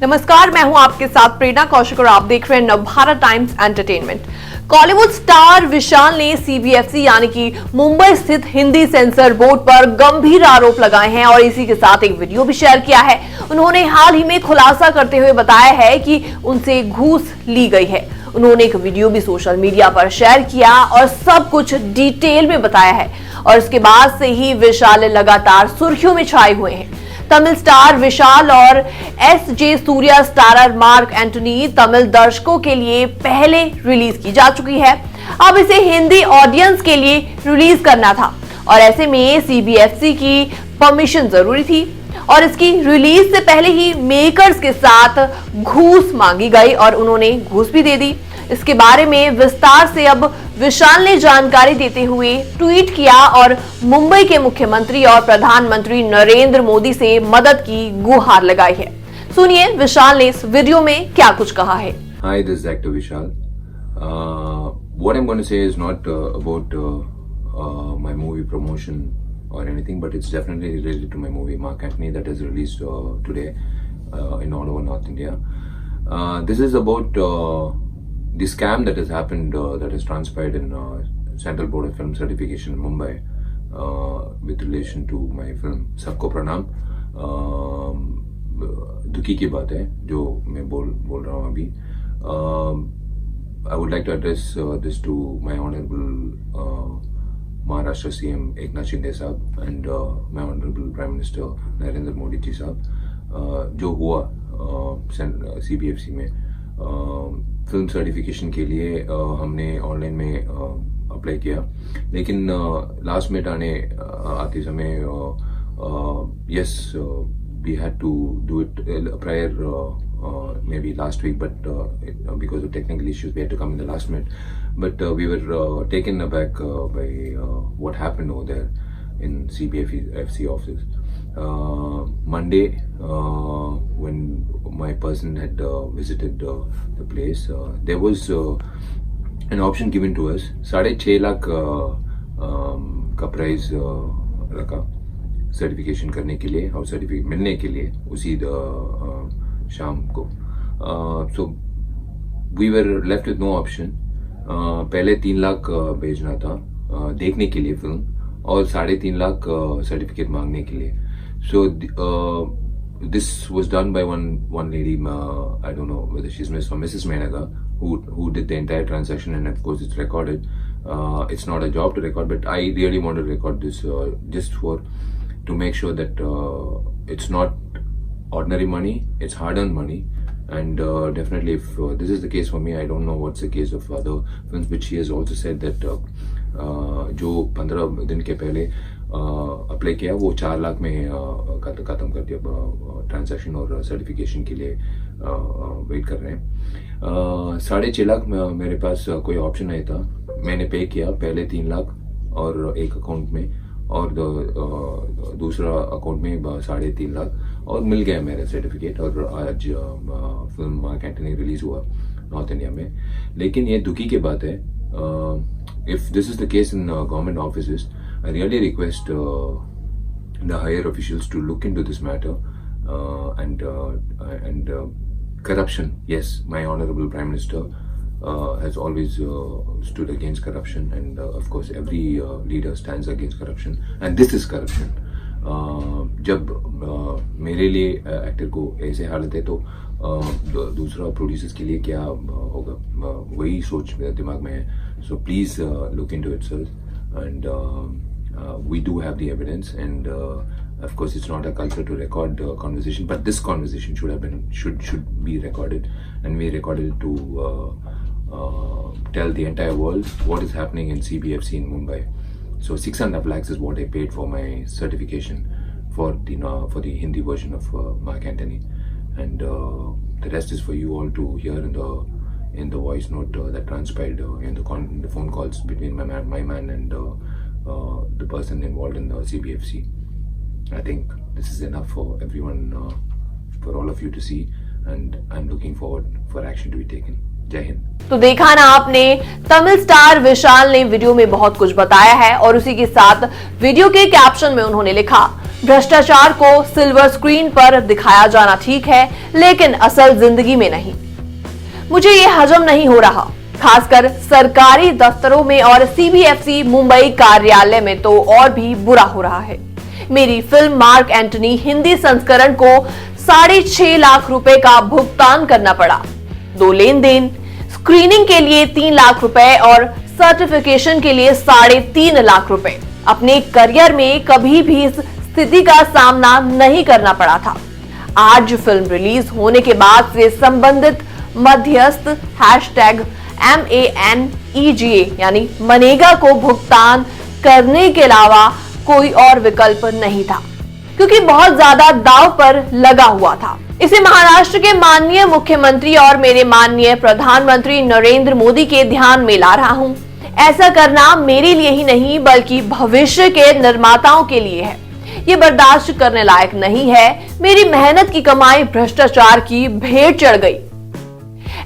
नमस्कार, मैं हूं आपके साथ प्रेरणा कौशिक और आप देख रहे हैं Navbharat Times entertainment. Kollywood star Vishal ने सीबीएफसी यानी कि मुंबई स्थित हिंदी सेंसर बोर्ड पर गंभीर आरोप लगाए हैं और इसी के साथ एक वीडियो भी शेयर किया है। उन्होंने हाल ही में खुलासा करते हुए बताया है कि उनसे घूस ली गई है। उन्होंने एक वीडियो भी सोशल मीडिया पर शेयर किया और सब कुछ डिटेल में बताया है और इसके बाद से ही विशाल लगातार सुर्खियों में छाए हुए हैं। तमिल स्टार विशाल और SJ. Surya starrer mark Antony Tamil दर्शकों के लिए पहले रिलीज की जा चुकी है। अब इसे हिंदी ऑडियंस के लिए रिलीज करना था और ऐसे में सीबीएफसी की परमिशन जरूरी थी और इसकी रिलीज से पहले ही मेकर्स के साथ घूस मांगी गई और उन्होंने घूस भी दे दी। इसके बारे में विस्तार से अब विशाल ने जानकारी देते हुए ट्वीट किया और मुंबई के मुख्यमंत्री और प्रधानमंत्री नरेंद्र मोदी से मदद की गुहार लगाई है। सुनिए विशाल ने इस वीडियो में क्या कुछ कहा है। Hi, this is actor Vishal. What I'm going to say is not about my movie promotion or anything, but it's definitely related to my movie Mark Antony that is released today in all over North India. This is about the scam that has happened, that has transpired in Central Board of Film Certification in Mumbai with relation to my film Sabko Pranam. दुखी की बात है जो मैं बोल रहा हूँ अभी। I would like to address this to my honorable Maharashtra CM Eknath Shinde साहब and my honorable Prime Minister Narendra Modi ji साहब। जो हुआ CBFC में फिल्म सर्टिफिकेशन के लिए हमने ऑनलाइन में अप्लाई किया, लेकिन लास्ट मिनट आते समय yes we had to do it prior maybe last week, but because of technical issues we had to come in the last minute. But we were taken aback by what happened over there in CBFC office. Monday, when my person had visited the place, there was an option given to us. 6.5 lakh का price रखा certification करने के लिए और certificate मिलने के लिए उसी शाम को। So we were left with no option. पहले 3 लाख भेजना था देखने के लिए फिल्म और 3.5 लाख सर्टिफिकेट मांगने के लिए। So this was done by one lady, I don't know whether she's Miss or Mrs. Menaga, who did the entire transaction, and of course it's recorded. It's not a job to record, but I really want to record this just to make sure that it's not ordinary money, it's hard-earned money. And definitely if this is the case for me, I don't know what's the case of other films, but she has also said that जो 15 दिन के पहले apply किया वो 4 लाख में खत्म कर दिया ट्रांजैक्शन और सर्टिफिकेशन के लिए वेट कर रहे हैं। 6.5 लाख मेरे पास कोई ऑप्शन नहीं था। मैंने पे किया पहले 3 लाख और एक अकाउंट में और दूसरा अकाउंट में 3.5 लाख और मिल गया मेरा सर्टिफिकेट और आज फिल्म मार्क एंटनी रिलीज हुआ नॉर्थ इंडिया में। लेकिन ये दुखी की बात है। If this is the case in government offices, I really request the higher officials to look into this matter and corruption. Yes, my honorable Prime Minister has always stood against corruption, and of course every leader stands against corruption, and this is corruption. जब मेरे लिए actor को ऐसे हालत है तो दूसरा producers के लिए क्या होगा, वही सोच मेरे दिमाग में है। So please look into it sir, and we do have the evidence, and of course it's not a culture to record conversation, but this conversation should be recorded, and we recorded it to tell the entire world what is happening in CBFC in Mumbai. So 6.5 lakhs is what I paid for my certification for the Hindi version of Mark Antony, and the rest is for you all to hear in the voice note that transpired in the phone calls between my man and the person involved in the CBFC. I think this is enough for everyone, for all of you to see, and I'm looking forward for action to be taken. जय हिंद। तो देखा ना आपने, Tamil star Vishal ने video में बहुत कुछ बताया है और उसी के साथ वीडियो के कैप्शन में उन्होंने लिखा, भ्रष्टाचार को सिल्वर स्क्रीन पर दिखाया जाना ठीक है, लेकिन असल जिंदगी में नहीं। मुझे ये हजम नहीं हो रहा, खासकर सरकारी दफ्तरों में और सीबीएफसी मुंबई कार्यालय में तो और भी बुरा हो रहा है। मेरी फिल्म मार्क एंटनी हिंदी संस्करण को 6.5 लाख रुपए का भुगतान करना पड़ा। 2 लेन देन, स्क्रीनिंग के लिए 3 लाख रुपए और सर्टिफिकेशन के लिए 3.5 लाख रुपए। अपने करियर में कभी भी इस स्थिति का सामना नहीं करना पड़ा था। आज फिल्म रिलीज होने के बाद से संबंधित मध्यस्थ #MANEGA यानी मनेगा को भुगतान करने के अलावा कोई और विकल्प नहीं था, क्योंकि बहुत ज्यादा दांव पर लगा हुआ था। इसे महाराष्ट्र के माननीय मुख्यमंत्री और मेरे माननीय प्रधानमंत्री नरेंद्र मोदी के ध्यान में ला रहा हूं। ऐसा करना मेरे लिए ही नहीं बल्कि भविष्य के निर्माताओं के लिए है। ये बर्दाश्त करने लायक नहीं है। मेरी मेहनत की कमाई भ्रष्टाचार की भेंट चढ़ गई।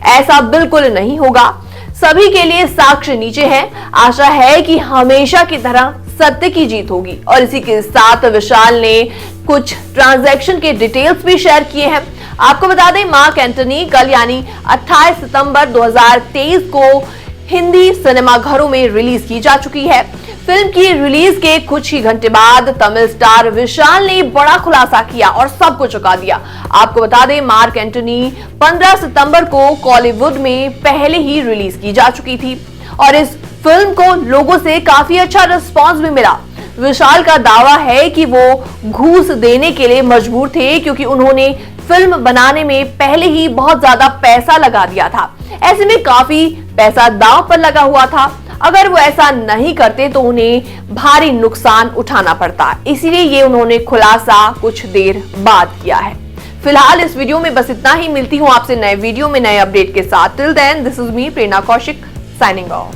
ऐसा बिल्कुल नहीं होगा। सभी के लिए साक्ष्य नीचे है। आशा है कि हमेशा की तरह सत्य की जीत होगी। और इसी के साथ विशाल ने कुछ ट्रांजैक्शन के डिटेल्स भी शेयर किए हैं। आपको बता दें, मार्क एंटनी कल यानी 28 सितंबर 2023 को हिंदी सिनेमाघरों में रिलीज की जा चुकी है। फिल्म की रिलीज के कुछ ही घंटे बाद तमिल स्टार विशाल ने बड़ा खुलासा किया और सब कुछ चुका दिया। आपको बता दें, मार्क एंटनी 15 सितंबर को कॉलीवुड में पहले ही रिलीज की जा चुकी थी और इस फिल्म को लोगों से काफी अच्छा रिस्पांस भी मिला। विशाल का दावा है कि वो घूस देने के लिए मजबूर थे, क्योंकि उन्होंने फिल्म बनाने में पहले ही बहुत ज्यादा पैसा लगा दिया था। ऐसे में काफी पैसा दांव पर लगा हुआ था। अगर वो ऐसा नहीं करते तो उन्हें भारी नुकसान उठाना पड़ता। इसीलिए ये उन्होंने खुलासा कुछ देर बाद किया है। फिलहाल इस वीडियो में बस इतना ही। मिलती हूँ आपसे नए वीडियो में नए अपडेट के साथ। Till then, this is me Prerna Kaushik signing of.